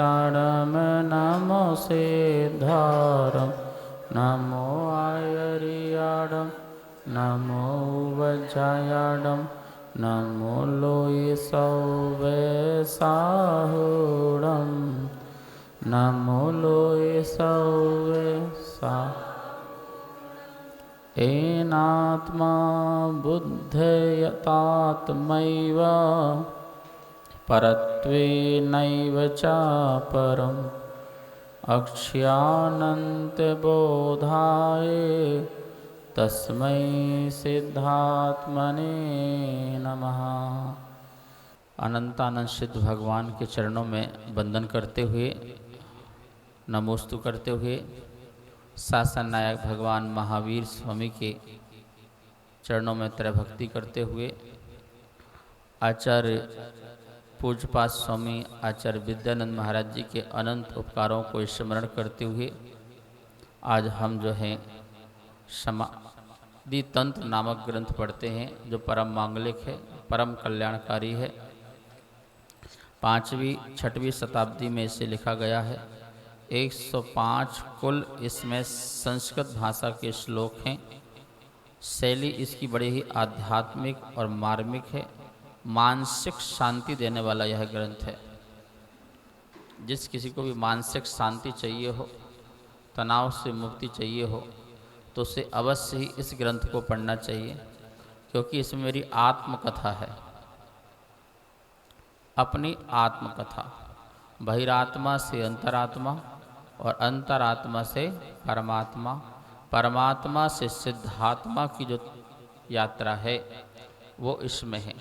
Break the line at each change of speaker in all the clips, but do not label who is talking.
ताड़म नमो सिद्धारम नमो आयरियाडम नमो वज्रायाडम नमो लोई सौवे साहुडम नमो लोई सौवे सा एनात्मा बुद्धयतात्मैव परत्वेनैव चापरम् अक्ष्यानन्तबोधाय तस्मै सिद्धात्मने नमः। अनंतानंद सिद्ध भगवान के चरणों में वंदन करते हुए, नमोस्तु करते हुए, शासन नायक भगवान महावीर स्वामी के चरणों में त्रैभक्ति करते हुए, आचार्य पूज्यपाद स्वामी आचार्य विद्यानंद महाराज जी के अनंत उपकारों को स्मरण करते हुए आज हम जो हैं समाधि तंत्र नामक ग्रंथ पढ़ते हैं, जो परम मांगलिक है, परम कल्याणकारी है। 5वीं 6वीं शताब्दी में इसे लिखा गया है। 105 कुल इसमें संस्कृत भाषा के श्लोक हैं। शैली इसकी बड़ी ही आध्यात्मिक और मार्मिक है। मानसिक शांति देने वाला यह ग्रंथ है। जिस किसी को भी मानसिक शांति चाहिए हो, तनाव से मुक्ति चाहिए हो, तो उसे अवश्य ही इस ग्रंथ को पढ़ना चाहिए, क्योंकि इसमें मेरी आत्मकथा है, अपनी आत्मकथा। बहिरात्मा से अंतरात्मा और अंतरात्मा से परमात्मा, परमात्मा से सिद्धात्मा की जो यात्रा है वो इसमें है।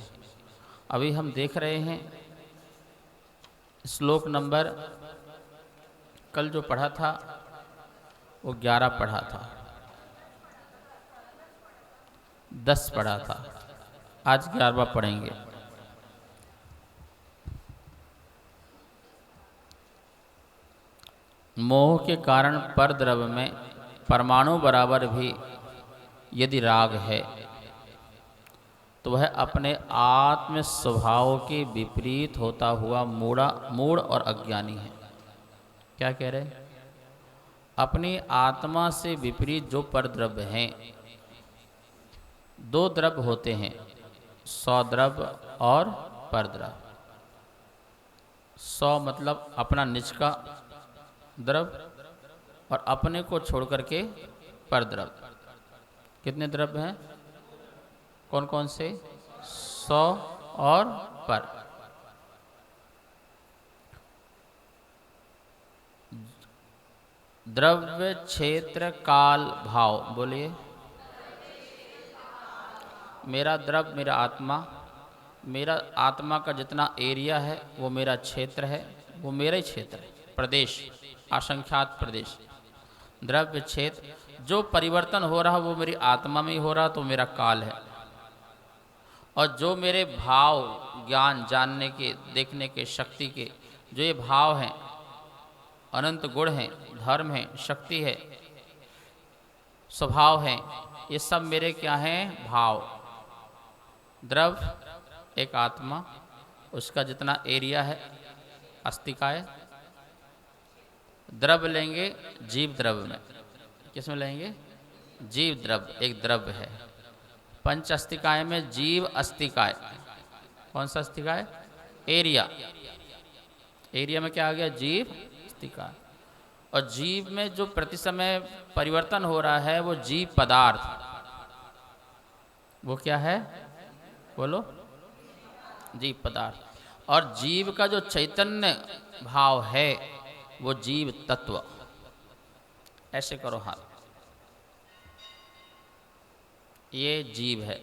अभी हम देख रहे हैं श्लोक नंबर, कल जो पढ़ा था वो 11 पढ़ा था, 10 पढ़ा था, आज 11वां पढ़ेंगे। मोह के कारण परद्रव्य में परमाणु बराबर भी यदि राग है तो वह अपने आत्म स्वभाव के विपरीत होता हुआ मूढ़ और अज्ञानी है। क्या कह रहे? अपनी आत्मा से विपरीत जो परद्रव्य हैं, 2 द्रव्य होते हैं, स्वद्रव्य और परद्रव्य। स्व मतलब अपना निज का द्रव्य और अपने को छोड़ करके परद्रव्य। कितने द्रव्य हैं? कौन कौन से? स्व और पर। द्रव्य क्षेत्र काल भाव, बोलिए। मेरा द्रव्य मेरा आत्मा, मेरा आत्मा का जितना एरिया है वो मेरा क्षेत्र है, वो मेरा ही क्षेत्र है, प्रदेश, असंख्यात प्रदेश। द्रव्य क्षेत्र जो परिवर्तन हो रहा वो मेरी आत्मा में ही हो रहा, तो मेरा काल है। और जो मेरे भाव, ज्ञान, जानने के, देखने के, शक्ति के जो ये भाव हैं, अनंत गुण हैं, धर्म है, शक्ति है, स्वभाव हैं, ये सब मेरे क्या हैं? भाव। द्रव्य एक आत्मा, उसका जितना एरिया है अस्तिकाय। द्रव्य लेंगे जीव द्रव्य में, किसमें लेंगे? जीव द्रव्य एक द्रव्य है। पंच अस्तिकाय में जीव अस्तिकाय। कौन सा अस्तिकाय? एरिया। एरिया में क्या आ गया? जीव अस्तिकाय। और जीव में जो प्रति समय परिवर्तन हो रहा है वो जीव पदार्थ। वो क्या है? बोलो। जीव पदार्थ। और जीव का जो चैतन्य भाव है वो जीव तत्व। ऐसे करो हाथ। ये जीव है,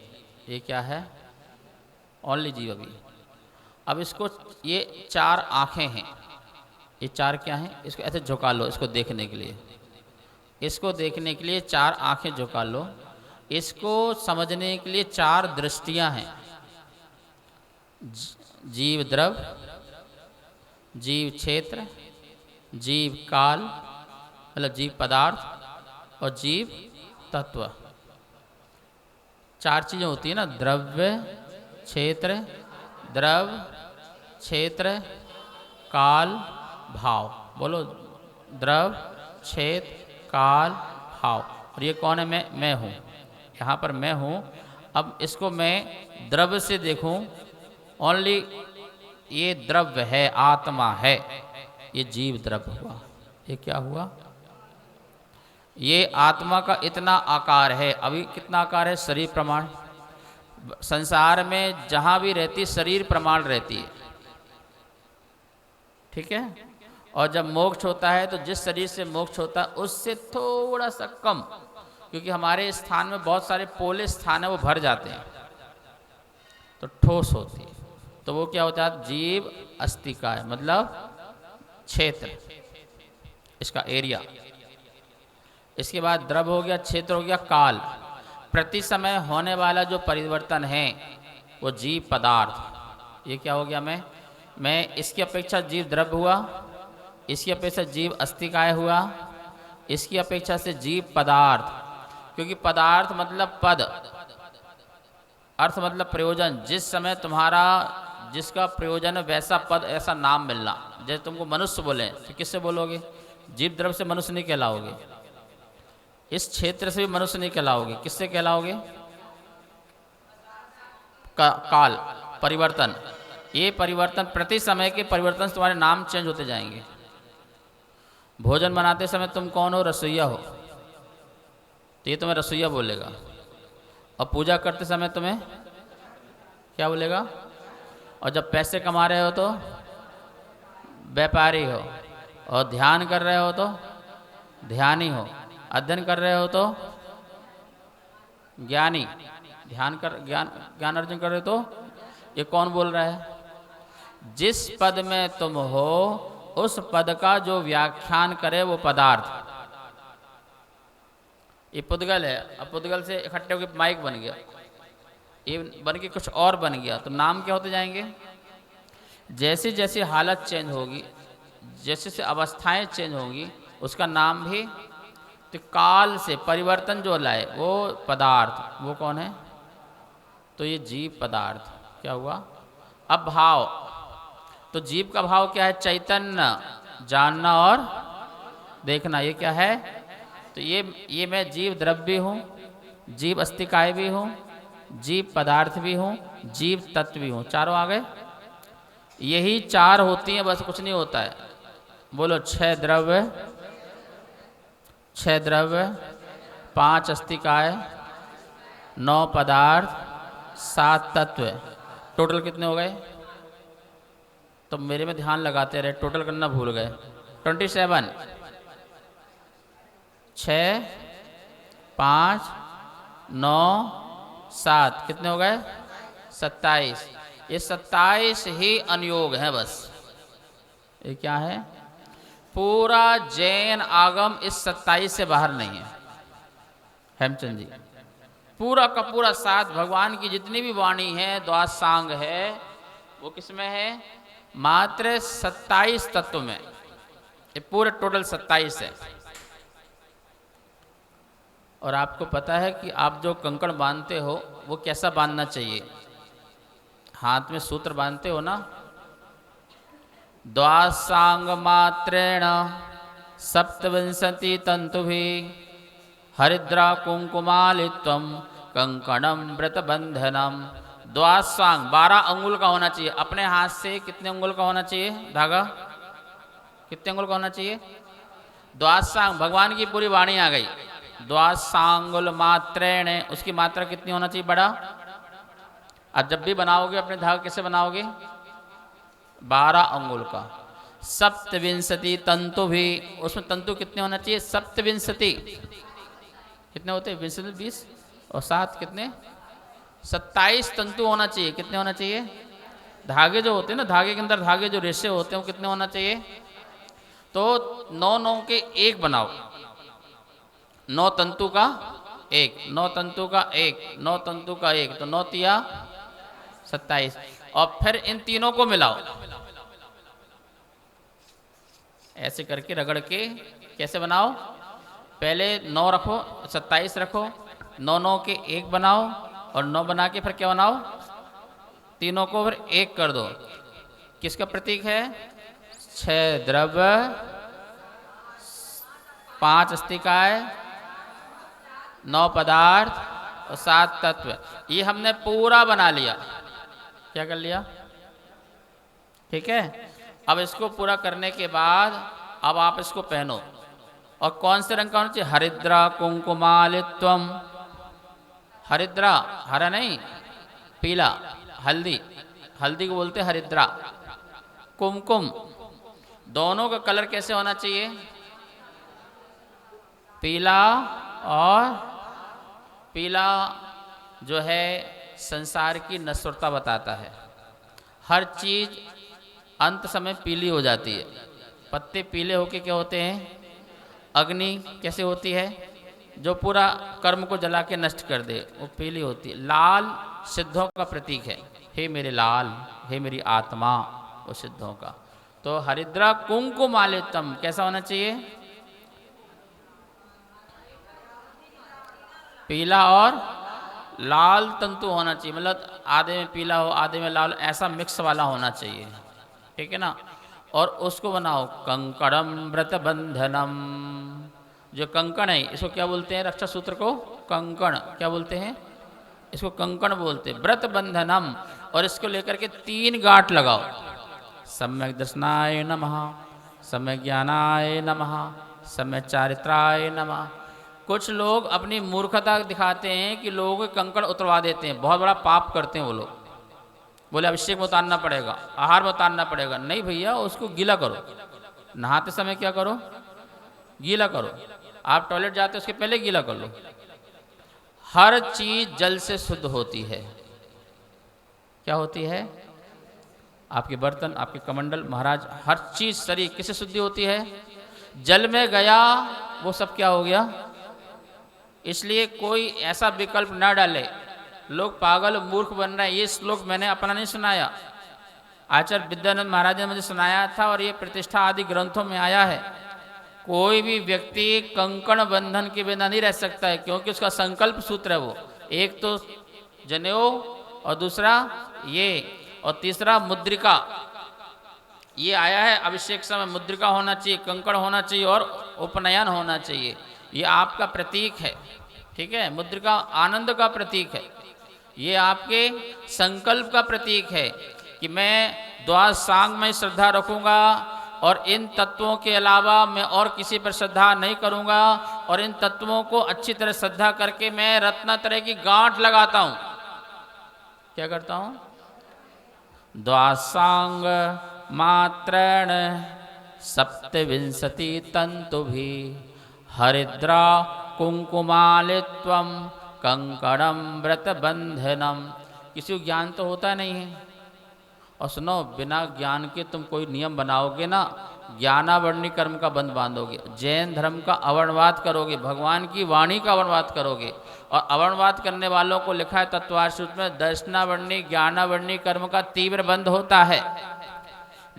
ये क्या है? ओनली जीव। अभी अब इसको, ये 4 आँखें हैं, ये 4 क्या हैं? इसको ऐसे झुका लो, इसको देखने के लिए, इसको देखने के लिए 4 आँखें झुका लो। इसको समझने के लिए 4 दृष्टियां हैं। जीव द्रव्य, जीव क्षेत्र, जीव काल मतलब जीव पदार्थ, और जीव तत्व। 4 चीज़ें होती है ना, द्रव्य क्षेत्र, द्रव्य क्षेत्र, काल भाव। बोलो, द्रव, छेद, काल, भाव। और ये कौन है? मैं हूँ। यहाँ पर मैं हूँ। अब इसको मैं द्रव्य से देखूँ, ओनली ये द्रव्य है, आत्मा है, ये जीव द्रव्य हुआ। ये क्या हुआ? ये आत्मा का इतना आकार है। अभी कितना आकार है? शरीर प्रमाण। संसार में जहाँ भी रहती शरीर प्रमाण रहती है, ठीक है। और जब मोक्ष होता है तो जिस शरीर से मोक्ष होता है उससे थोड़ा सा कम, क्योंकि हमारे स्थान में बहुत सारे पोले स्थान है, वो भर जाते हैं तो ठोस होती है। तो वो क्या होता है? जीव अस्तिका है, मतलब क्षेत्र, इसका एरिया। इसके बाद द्रव हो गया, क्षेत्र हो गया, काल। प्रति समय होने वाला जो परिवर्तन है वो जीव पदार्थ। ये क्या हो गया? मैं इसकी अपेक्षा जीव द्रव्य हुआ, इसकी अपेक्षा जीव अस्तिकाय हुआ, इसकी अपेक्षा से जीव पदार्थ। क्योंकि पदार्थ मतलब पद, अर्थ मतलब प्रयोजन। जिस समय तुम्हारा जिसका प्रयोजन है वैसा पद, ऐसा नाम मिलना। जैसे तुमको मनुष्य बोले तो किससे बोलोगे? जीव द्रव्य से मनुष्य नहीं कहलाओगे। इस क्षेत्र से भी मनुष्य नहीं कहलाओगे। किससे कहलाओगे? काल, परिवर्तन। ये परिवर्तन, प्रति समय के परिवर्तन से तुम्हारे नाम चेंज होते जाएंगे। भोजन बनाते समय तुम कौन हो? रसोइया हो, तो ये तुम्हें रसोइया बोलेगा। और पूजा करते समय तुम्हें क्या बोलेगा? और जब पैसे कमा रहे हो तो व्यापारी हो, और ध्यान कर रहे हो तो ध्यानी हो, अध्ययन कर रहे हो तो ज्ञानी, ज्ञान अर्जन कर रहे हो तो ये कौन बोल रहा है? जिस पद में तुम हो उस पद का जो व्याख्यान करे वो पदार्थ। ये पुद्गल है। अब पुद्गल से इकट्ठे होकर माइक बन गया, ये बन के कुछ और बन गया, तो नाम क्या होते जाएंगे? जैसे जैसे हालत चेंज होगी, जैसे जैसे अवस्थाएं चेंज होंगी, उसका नाम भी। तो काल से परिवर्तन जो लाए वो पदार्थ, वो कौन है? तो ये जीव पदार्थ। क्या हुआ? अब भाव। तो जीव का भाव क्या है? चैतन्य, जानना और देखना। ये क्या है? तो ये मैं जीव द्रव्य भी हूँ, जीव अस्तिकाय भी हूँ, जीव पदार्थ भी हूँ, जीव तत्व भी हूँ। चारों आ गए। यही चार होती हैं, बस कुछ नहीं होता है। बोलो, 6 द्रव्य, 6 द्रव्य, 5 अस्तिकाय, 9 पदार्थ, 7 तत्व। टोटल कितने हो गए? तो मेरे में ध्यान लगाते रहे, टोटल करना भूल गए। 27। 6, 5, 9, 7 कितने हो गए? 27। ये 27 ही अनुयोग है बस। ये क्या है? पूरा जैन आगम इस 27 से बाहर नहीं है। हेमचंद जी, पूरा का पूरा 7 भगवान की जितनी भी वाणी है, द्वादशांग है, वो किसमें है? मात्र 27 तत्व में। ये पूरे टोटल 27 है। और आपको पता है कि आप जो कंकड़ बांधते हो वो कैसा बांधना चाहिए? हाथ में सूत्र बांधते हो ना, द्वादशांग मात्रेण सप्तविंशति तंतुभि हरिद्रा कुंकुमालित्वम कंकणम व्रतबंधनम। द्वादशांग 12 अंगुल का होना चाहिए। अपने हाथ से कितने अंगुल का होना चाहिए धागा? कितने अंगुल का होना चाहिए? द्वादशांग। भगवान की पूरी वाणी आ गई। द्वादशांगुल मात्रेण, उसकी मात्रा कितनी होना चाहिए? बड़ा। अब जब भी बनाओगे अपने धागा कैसे बनाओगे? 12 अंगुल का। सप्तविंशति तंतु भी, उसमें तंतु कितने होना चाहिए? सप्तविंशति। कितने होते हैं? 20, 20 और 7 कितने? 27 तंतु होना चाहिए। कितने होना चाहिए? धागे जो होते हैं ना, धागे के अंदर धागे जो रेशे होते हैं वो कितने होना चाहिए? तो 9 के 1 बनाओ। 9 तंतु का 1, 9 तंतु का 1, 9 तंतु का 1, तो 9 तिया 27। और फिर इन तीनों को मिलाओ, ऐसे करके रगड़ के कैसे बनाओ? पहले 9 रखो, 27 रखो, 9 के 1 बनाओ, और 9 बना के फिर क्या बनाओ? तीनों को फिर 1 कर दो। किसका प्रतीक है? 6 द्रव्य, 5 अस्तिकाय, 9 पदार्थ और 7 तत्व। ये हमने पूरा बना लिया। क्या कर लिया? ठीक है। अब इसको पूरा करने के बाद अब आप इसको पहनो। और कौन से रंग का होना चाहिए? हरिद्रा कुंकुमालित्वम। हरिद्रा, हरा नहीं, पीला, हल्दी, हल्दी को बोलते हैं हरिद्रा। कुमकुम, दोनों का कलर कैसे होना चाहिए? पीला, और पीला जो है संसार की नश्वरता बताता है। हर चीज अंत समय पीली हो जाती है। पत्ते पीले होके क्या होते हैं? अग्नि कैसे होती है? जो पूरा कर्म को जला के नष्ट कर दे, वो पीली होती है। लाल सिद्धों का प्रतीक है। हे मेरे लाल, हे मेरी आत्मा, वो सिद्धों का। तो हरिद्रा कुंकुमालितम कैसा होना चाहिए? पीला और लाल तंतु होना चाहिए। मतलब आधे में पीला हो, आधे में लाल, ऐसा मिक्स वाला होना चाहिए। ठीक है ना। और उसको बनाओ कंकणम व्रत बंधनम। जो कंकण है इसको क्या बोलते हैं? रक्षा सूत्र को कंकण क्या बोलते हैं? इसको कंकण बोलते हैं। व्रत बंधनम। और इसको लेकर के 3 गांठ लगाओ। सम्यक दर्शनाय नमः, सम्यक ज्ञानाय नमः, सम्यक चारित्राय नमः। कुछ लोग अपनी मूर्खता दिखाते हैं कि लोगों के कंकड़ उतरवा देते हैं। बहुत बड़ा पाप करते हैं वो लोग। बोले अभिषेक में उतारना पड़ेगा, आहार में उतारना पड़ेगा। नहीं भैया, उसको गीला करो। नहाते समय क्या करो? गीला करो। आप टॉयलेट जाते हो उसके पहले गीला कर लो। हर चीज जल से शुद्ध होती है। क्या होती है? आपके बर्तन, आपके कमंडल, महाराज, हर चीज शरीर किससे शुद्धि होती है? जल में गया वो सब क्या हो गया। इसलिए कोई ऐसा विकल्प न डाले। लोग पागल मूर्ख बन रहे हैं। ये श्लोक मैंने अपना नहीं सुनाया, आचार्य विद्यानंद महाराज ने मुझे सुनाया था, और ये प्रतिष्ठा आदि ग्रंथों में आया है। कोई भी व्यक्ति कंकण बंधन के बिना नहीं रह सकता है, क्योंकि उसका संकल्प सूत्र है वो। एक तो जनेऊ, और दूसरा ये, और तीसरा मुद्रिका। ये आया है अभिषेक समय मुद्रिका होना चाहिए, कंकण होना चाहिए, और उपनयन होना चाहिए। ये आपका प्रतीक है। ठीक है। मुद्रिका आनंद का प्रतीक है। ये आपके संकल्प का प्रतीक है कि मैं द्वादश सांग में श्रद्धा रखूंगा, और इन तत्वों के अलावा मैं और किसी पर श्रद्धा नहीं करूंगा, और इन तत्वों को अच्छी तरह श्रद्धा करके मैं रत्नत्रय की गांठ लगाता हूं। क्या करता हूं? द्वासांग मात्रेण सप्तविंशति तंतुभि हरिद्रा कुंकुमालित्वम कंकणम व्रत बंधनम। किसी को ज्ञान तो होता नहीं है। और सुनो, बिना ज्ञान के तुम कोई नियम बनाओगे ना, ज्ञानावर्णी कर्म का बंध बांधोगे, जैन धर्म का अवर्णवाद करोगे, भगवान की वाणी का अवर्णवाद करोगे। और अवर्णवाद करने वालों को लिखा है तत्वार्थ सूत्र में, दर्शनावर्णी ज्ञानावर्णी कर्म का तीव्र बंध होता है।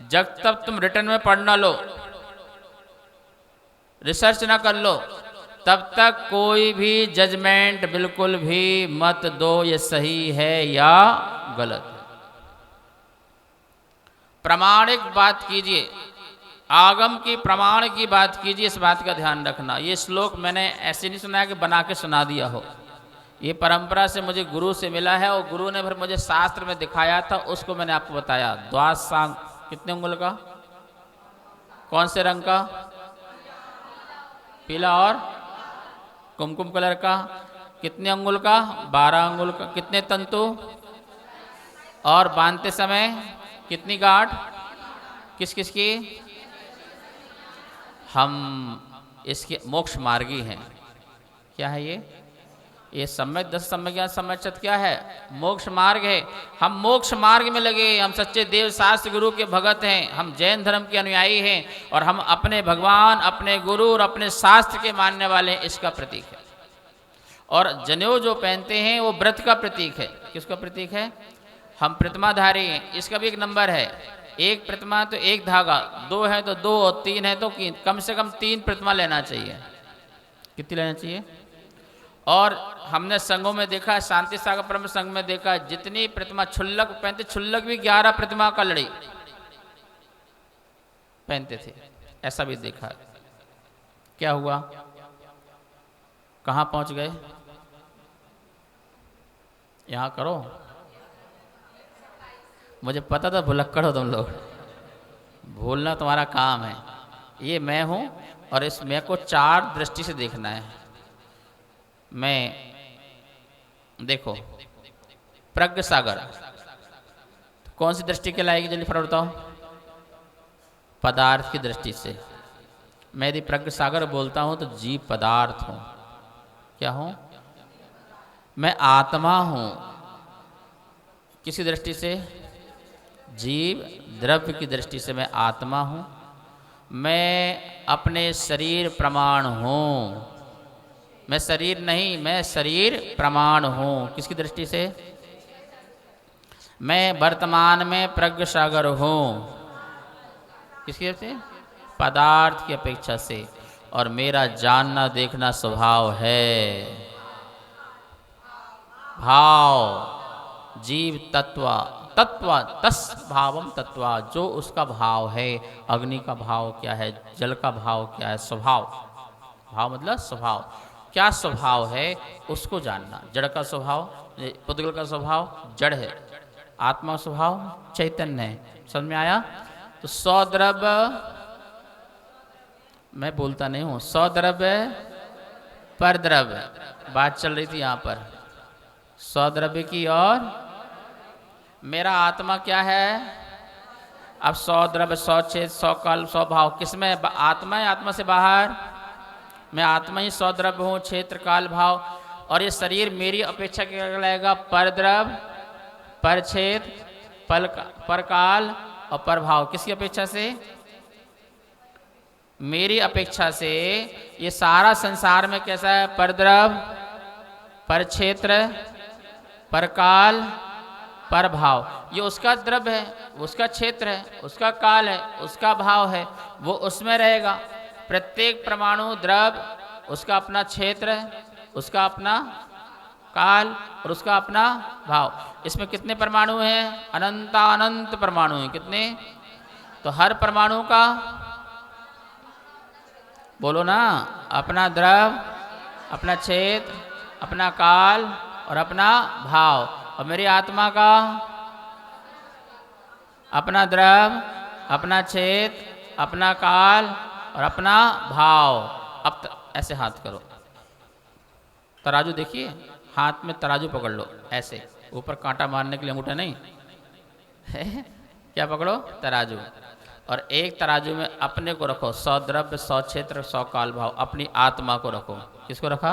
जब तक तुम रिटर्न में पढ़ ना लो, रिसर्च ना कर लो, तब तक कोई भी जजमेंट बिल्कुल भी मत दो ये सही है या गलत है। प्रमाणिक बात कीजिए, आगम की प्रमाण की बात कीजिए। इस बात का ध्यान रखना। ये श्लोक मैंने ऐसे नहीं सुनाया कि बना के सुना दिया हो। ये परंपरा से मुझे गुरु से मिला है, और गुरु ने फिर मुझे शास्त्र में दिखाया था, उसको मैंने आपको बताया। द्वादश सांग कितने अंगुल का? कौन से रंग का? पीला और कुमकुम कलर का। कितने अंगुल का? 12 अंगुल का। कितने तंतु? और बांधते समय कितनी गांठ? किस किस की? हम इसके मोक्ष मार्गी हैं। क्या है ये सम्यक दस सम्यक ज्ञान सम्यक क्या है? मोक्ष मार्ग है। हम मोक्ष मार्ग में लगे। हम सच्चे देव शास्त्र गुरु के भगत हैं। हम जैन धर्म के अनुयायी हैं, और हम अपने भगवान, अपने गुरु और अपने शास्त्र के मानने वाले हैं। इसका प्रतीक है। और जनेऊ जो पहनते हैं वो व्रत का प्रतीक है। किसका प्रतीक है? हम प्रतिमाधारी हैं। इसका भी एक नंबर है। एक प्रतिमा तो एक धागा, 2 है तो 2, और 3 है तो कम से कम 3 प्रतिमा लेना चाहिए। कितनी लेना चाहिए? और हमने संघों में देखा है, शांति सागर परम संघ में देखा है, जितनी प्रतिमा छुल्लक पहनते, छुल्लक भी 11 प्रतिमा का लड़ी। पहनते थे, ऐसा भी देखा है। क्या हुआ, कहाँ पहुँच गए? यहाँ करो, मुझे पता था भुलक्कड़ हो तुम लोग, भूलना तुम्हारा काम है। ये मैं हूँ और इस मैं को चार दृष्टि से देखना है। मैं देखो प्रज्ञ सागर कौन सी दृष्टि के लाएगी, जल्दी फटाफट बताओ? पदार्थ की दृष्टि से। मैं यदि प्रज्ञ सागर बोलता हूँ तो जीव पदार्थ हूँ। क्या हूँ? मैं आत्मा हूँ। किसी दृष्टि से? जीव द्रव्य की दृष्टि से मैं आत्मा हूँ। मैं अपने शरीर प्रमाण हूँ। मैं शरीर नहीं, मैं शरीर प्रमाण हूँ। किसकी दृष्टि से? मैं वर्तमान में प्रज्ञ सागर हूँ। किसकी दृष्टि से? पदार्थ की अपेक्षा से। और मेरा जानना देखना स्वभाव है। भाव जीव तत्व, तत्व तस् भावम तत्व, जो उसका भाव है। अग्नि का भाव क्या है, जल का भाव क्या है, स्वभाव। भाव मतलब स्वभाव, क्या स्वभाव है उसको जानना। जड़ का स्वभाव, पुद्गल का स्वभाव जड़ है, आत्मा स्वभाव चैतन्य है। समझ में आया? तो सौद्रव्य, मैं बोलता नहीं हूँ, सौद्रव्य परद्रव्य बात चल रही थी यहाँ पर, सौद्रव्य की। और मेरा आत्मा क्या है? अब सौद्रव्य, सौचेत, सौकाल, स्वभाव किसमें? आत्मा है, आत्मा से बाहर। मैं आत्मा ही सौद्रव्य हूँ, क्षेत्र काल भाव। और ये शरीर मेरी अपेक्षा क्या कहलाएगा? परद्रव्य, परक्षेत्र, परकाल और परभाव। किसकी अपेक्षा से? मेरी अपेक्षा से। ये सारा संसार में कैसा है? परद्रव्य, परक्षेत्र, परकाल, परभाव। ये उसका द्रव्य है, उसका क्षेत्र है, उसका काल है, उसका भाव है, वो उसमें रहेगा। प्रत्येक परमाणु द्रव्य, उसका अपना क्षेत्र है, उसका अपना काल और उसका अपना भाव। इसमें कितने परमाणु हैं? अनंत परमाणु हैं। कितने? तो हर परमाणु का, बोलो ना, अपना द्रव्य, अपना क्षेत्र, अपना काल और अपना भाव। और मेरी आत्मा का अपना द्रव्य, अपना क्षेत्र, अपना काल और अपना भाव। अब ऐसे हाथ करो, तराजू देखिए, हाथ में तराजू पकड़ लो ऐसे, ऊपर कांटा मारने के लिए अंगूठा नहीं है। क्या पकड़ो? तराजू। और एक तराजू में अपने को रखो, सौ द्रव्य, सौ क्षेत्र, सौ काल भाव। अपनी आत्मा को रखो। किसको रखा?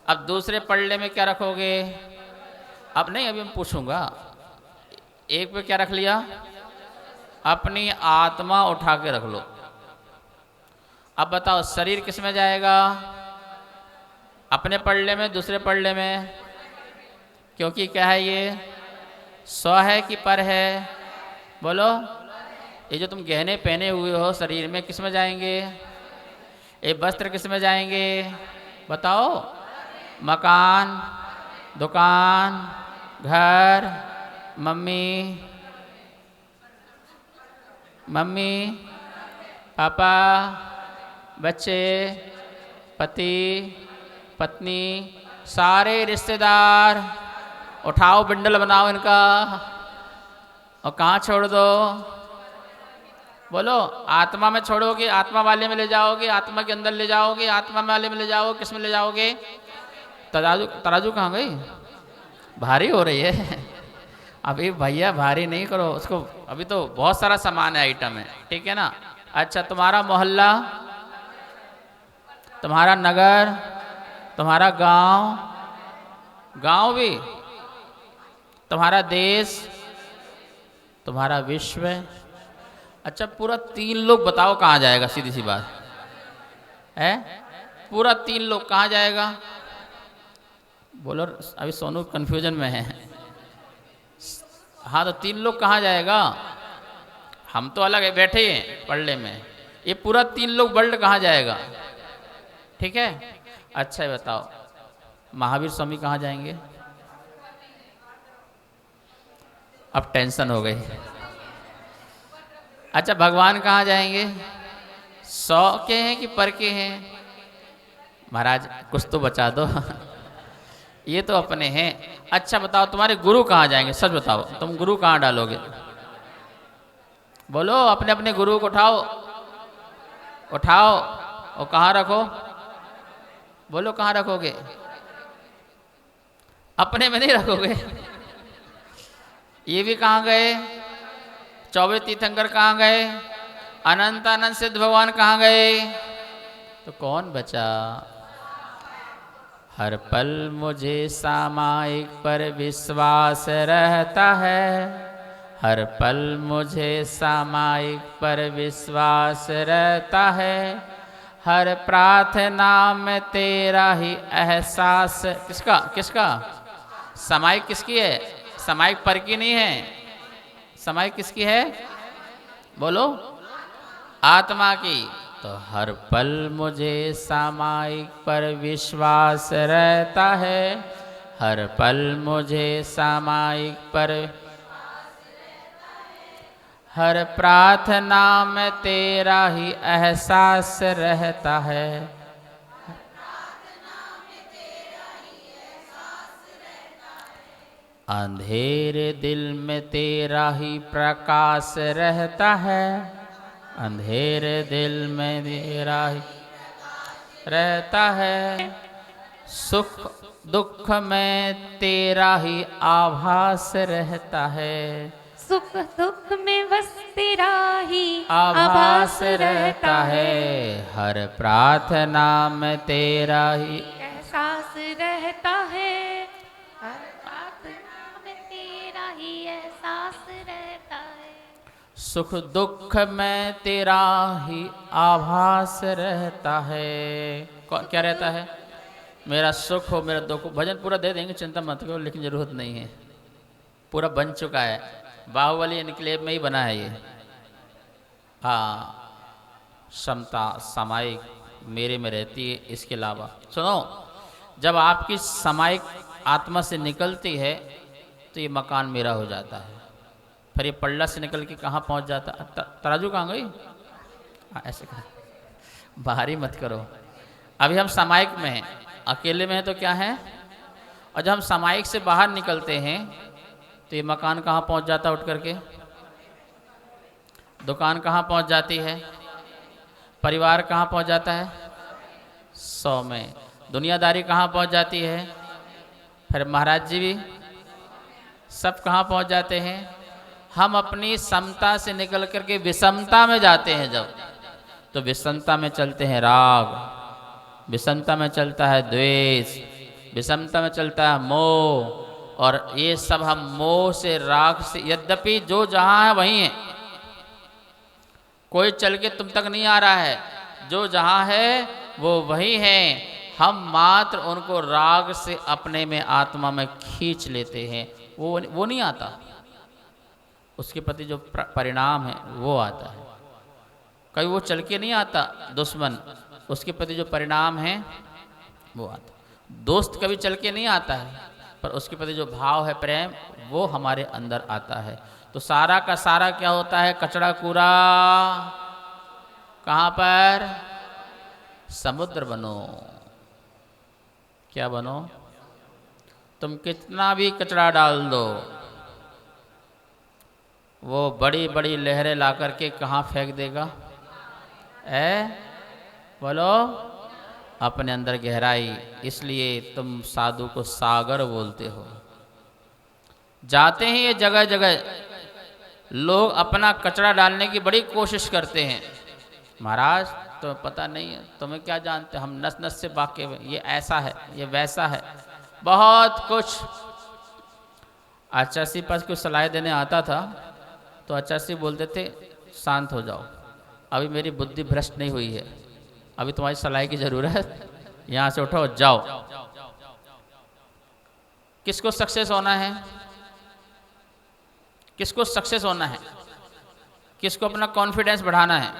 अब दूसरे पल्ले में क्या रखोगे? अब नहीं, अभी मैं पूछूंगा। एक पे क्या रख लिया? अपनी आत्मा उठा के रख लो। अब बताओ शरीर किस में जाएगा? अपने पल्ले में, दूसरे पल्ले में? क्योंकि क्या है ये? स्व है कि पर है? बोलो। ये जो तुम गहने पहने हुए हो शरीर में, किस में जाएंगे? ये वस्त्र किस में जाएंगे? बताओ। मकान, दुकान, घर, मम्मी, मम्मी पापा, बच्चे, पति, पत्नी, सारे रिश्तेदार। उठाओ, बंडल बनाओ इनका और कहाँ छोड़ दो? बोलो। आत्मा में छोड़ोगे, आत्मा वाले में ले जाओगे, आत्मा के अंदर ले जाओगे, आत्मा वाले में ले जाओगे। किस में ले जाओगे? तराजू, तराजू कहाँ गई? भारी हो रही है। अभी भैया भारी नहीं करो उसको, अभी तो बहुत सारा सामान है, आइटम है, ठीक है ना? अच्छा, तुम्हारा मोहल्ला, तुम्हारा नगर, तुम्हारा गांव, गांव भी, तुम्हारा देश, तुम्हारा विश्व। अच्छा, पूरा 3 लोग बताओ कहाँ जाएगा? सीधी सी बात है, पूरा 3 लोग कहाँ जाएगा? बोलो। अभी सोनू कंफ्यूजन में है। हाँ, तो 3 लोग कहाँ जाएगा? हम तो अलग है, बैठे हैं पल्ले में। ये पूरा 3 लोग वर्ल्ड कहाँ जाएगा? ठीक है। अच्छा, ये बताओ महावीर स्वामी कहाँ जाएंगे? अब टेंशन हो गई। अच्छा, भगवान कहाँ जाएंगे? 100 के हैं कि पर के हैं? महाराज कुछ तो बचा दो। ये तो अपने हैं। अच्छा बताओ, तुम्हारे गुरु कहाँ जाएंगे? सच बताओ, तुम गुरु कहाँ डालोगे? बोलो, अपने अपने गुरु को उठाओ, उठाओ और कहाँ रखो? बोलो कहाँ रखोगे? अपने में नहीं रखोगे? ये भी कहाँ गए? 24 तीर्थंकर कहाँ गए? अनंत अनंत सिद्ध भगवान कहाँ गए? तो कौन बचा? हर पल मुझे सामायिक पर विश्वास रहता है, हर पल मुझे सामायिक पर विश्वास रहता है, हर प्रार्थना में तेरा ही एहसास। किसका किसका? सामायिक किसकी है? सामायिक पर की नहीं है। सामायिक किसकी है? बोलो, आत्मा की। तो हर पल मुझे सामायिक पर विश्वास रहता है, हर पल मुझे सामायिक पर, हर प्रार्थना में तेरा ही एहसास रहता है। अंधेरे दिल में तेरा ही प्रकाश रहता है, अंधेरे दिल में तेरा ही रहता है, सुख दुख में तेरा ही आभास रहता है,
सुख दुख में बस तेरा ही
आभास रहता है, हर प्रार्थना में तेरा ही
एहसास रहता है, हर प्रार्थना में तेरा ही एहसास रहता है,
सुख दुख में तेरा ही आभास रहता है। क्या रहता है? मेरा सुख हो मेरा दुख हो। भजन पूरा दे देंगे, चिंता मत करो, लेकिन जरूरत नहीं है, पूरा बन चुका है। बाहुबली इनक्लेव में ही बना है ये। हाँ, समता सामायिक मेरे में रहती है। इसके अलावा सुनो, जब आपकी सामायिक आत्मा से निकलती है तो ये मकान मेरा हो जाता है। फिर ये पल्ला से निकल के कहाँ पहुँच जाता? तराजू कहाँ गई? हाँ, ऐसे कहा, बाहरी मत करो। अभी हम सामायिक में हैं, अकेले में हैं तो क्या है, और जब हम सामायिक से बाहर निकलते हैं तो ये मकान कहाँ पहुँच जाता? उठ करके दुकान कहाँ पहुँच जाती है? परिवार कहाँ पहुँच जाता है? 100 में। दुनियादारी कहाँ पहुँच जाती है? फिर महाराज जी भी सब कहाँ पहुँच जाते हैं? हम अपनी समता से निकल करके विषमता में जाते हैं जब, तो विषमता में चलते हैं राग, विषमता में चलता है द्वेष, विषमता में चलता है मोह, और ये सब हम मोह से राग से, यद्यपि जो जहाँ है वहीं है, कोई चल के तुम तक नहीं आ रहा है, जो जहाँ है वो वही है, हम मात्र उनको राग से अपने में आत्मा में खींच लेते हैं। वो नहीं आता, उसके प्रति जो परिणाम है वो आता है। कभी वो चल के नहीं आता दुश्मन, उसके प्रति जो परिणाम है वो आता। दोस्त कभी चल के नहीं आता है, पर उसके प्रति जो भाव है प्रेम, वो हमारे अंदर आता है। तो सारा का सारा क्या होता है? कचड़ा कूड़ा कहाँ पर? समुद्र बनो। क्या बनो? तुम कितना भी कचरा डाल दो, वो बड़ी बड़ी लहरें ला करके कहाँ फेंक देगा? बोलो, अपने अंदर गहराई। इसलिए तुम साधु को सागर बोलते हो। जाते हैं ये जगह जगह, लोग अपना कचरा डालने की बड़ी कोशिश करते हैं। महाराज तो पता नहीं है, तुम्हें क्या जानते, हम नस नस से वाकिफ हैं, ये ऐसा है, ये वैसा है, बहुत कुछ। आचार्य पास कुछ सलाह देने आता था तो आचार्य बोलते थे, शांत हो जाओ, अभी मेरी बुद्धि भ्रष्ट नहीं हुई है, अभी तुम्हारी सलाह की ज़रूरत, यहाँ से उठो जाओ। किसको सक्सेस होना है? किसको सक्सेस होना है? किसको अपना कॉन्फिडेंस बढ़ाना है?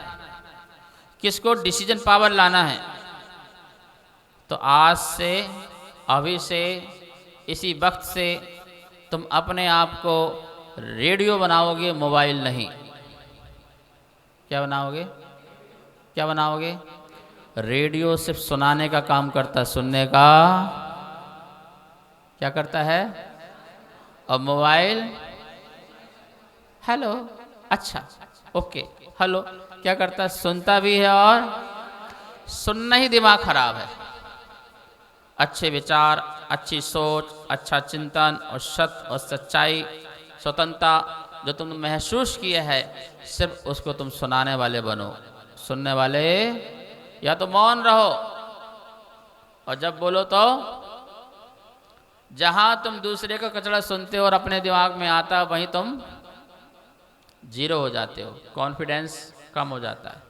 किसको डिसीजन पावर लाना है? तो आज से, अभी से, इसी वक्त से तुम अपने आप को रेडियो बनाओगे, मोबाइल नहीं। क्या बनाओगे? क्या बनाओगे? रेडियो सिर्फ सुनाने का काम करता है, सुनने का क्या करता है? और मोबाइल हेलो, अच्छा, ओके, हेलो क्या करता है? सुनता भी है और सुनना ही दिमाग खराब है। अच्छे विचार, अच्छी सोच, अच्छा चिंतन और सत्य और सच्चाई, स्वतंत्रता जो तुम महसूस किए है, सिर्फ उसको तुम सुनाने वाले बनो। सुनने वाले या तो मौन रहो, और जब बोलो तो जहां तुम दूसरे का कचरा सुनते हो और अपने दिमाग में आता है, वहीं तुम जीरो हो जाते हो, कॉन्फिडेंस कम हो जाता है,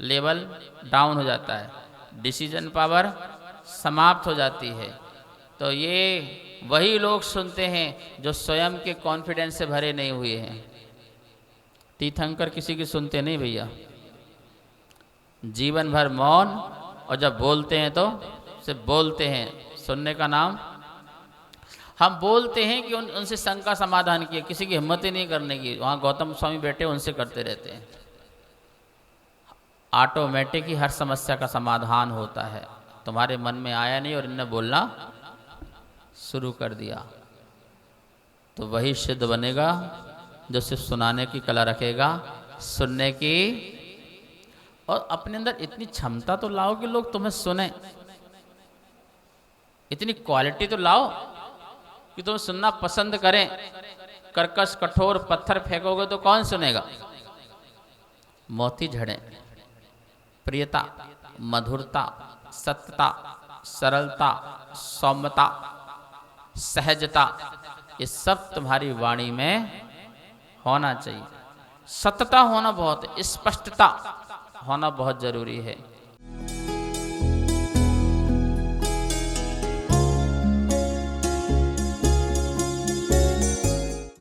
लेवल डाउन हो जाता है, डिसीजन पावर समाप्त हो जाती है। तो ये वही लोग सुनते हैं जो स्वयं के कॉन्फिडेंस से भरे नहीं हुए हैं। तीर्थंकर किसी की सुनते नहीं भैया, जीवन भर मौन, और जब बोलते हैं तो सिर्फ बोलते हैं। सुनने का नाम, हम बोलते हैं कि उनसे शंका समाधान किए, किसी की हिम्मत ही नहीं करने की। वहाँ गौतम स्वामी बैठे उनसे करते रहते हैं। ऑटोमेटिक ही हर समस्या का समाधान होता है। तुम्हारे मन में आया नहीं और इनने बोलना शुरू कर दिया, तो वही सिद्ध बनेगा जो सिर्फ सुनाने की कला रखेगा, सुनने की। और अपने अंदर इतनी क्षमता तो लाओ कि लोग तुम्हें सुने, इतनी क्वालिटी तो लाओ कि तुम सुनना पसंद करें। कर्कश कठोर पत्थर फेंकोगे तो कौन सुनेगा? मोती झड़े, प्रियता, मधुरता, सत्यता, सरलता, सौम्यता, सहजता, ये सब तुम्हारी वाणी में होना चाहिए। सत्यता होना बहुत, स्पष्टता होना बहुत जरूरी है।